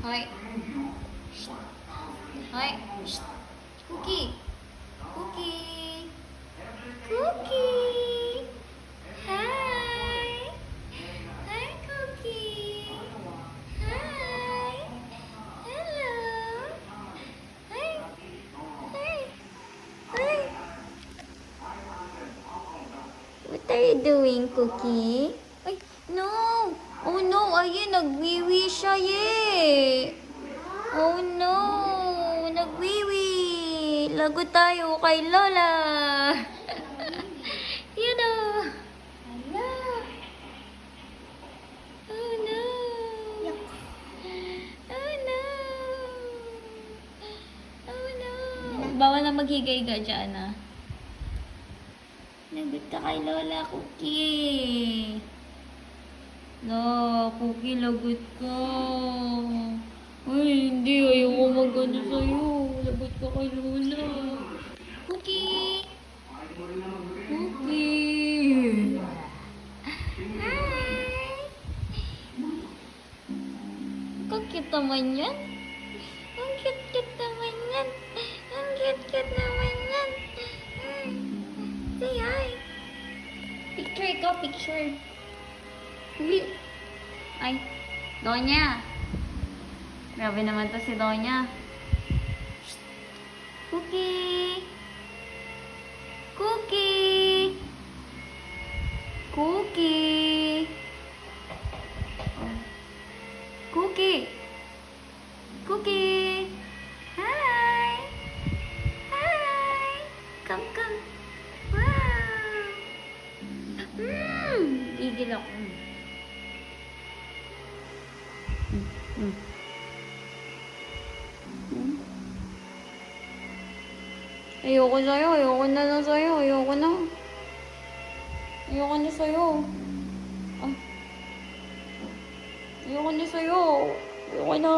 Hoy. Hoy. Cookie. Cookie. Cookie. Hi. Hi, Cookie. Hi. Hello. Hi. Hi. Hi. What are you doing, Cookie? Ay, no. Oh no, ayun, nagwiwi siya, eh. Oh no, nagwiwi. Lagot tayo kay Lola. Yun o. Hala. Oh no. Oh no. Oh no. Bawal na maghigay-higa dyan, ah. Lagot ka kay Lola, Cookie. No, Cookie, lagot ka. Ay, hindi. Ayoko mag-ano sa'yo. Lagot ka kay Lola. Cookie! Cookie! Hi! Ang cute naman yan. Ang cute-cute naman yan. Ang cute-cute naman yan. Say hi. Picture ikaw, picture. Uy. Ay, Donya. Grabe naman to si Donya. Cookie. Cookie. Cookie. Cookie. Cookie. Hi. Hi. Come, come. Wow. Gigil ako. Ayoko sa'yo. Ayoko na lang sa'yo. Ayoko na. Ayoko na sa'yo. Ah. Ayoko na sa'yo. Ayoko na.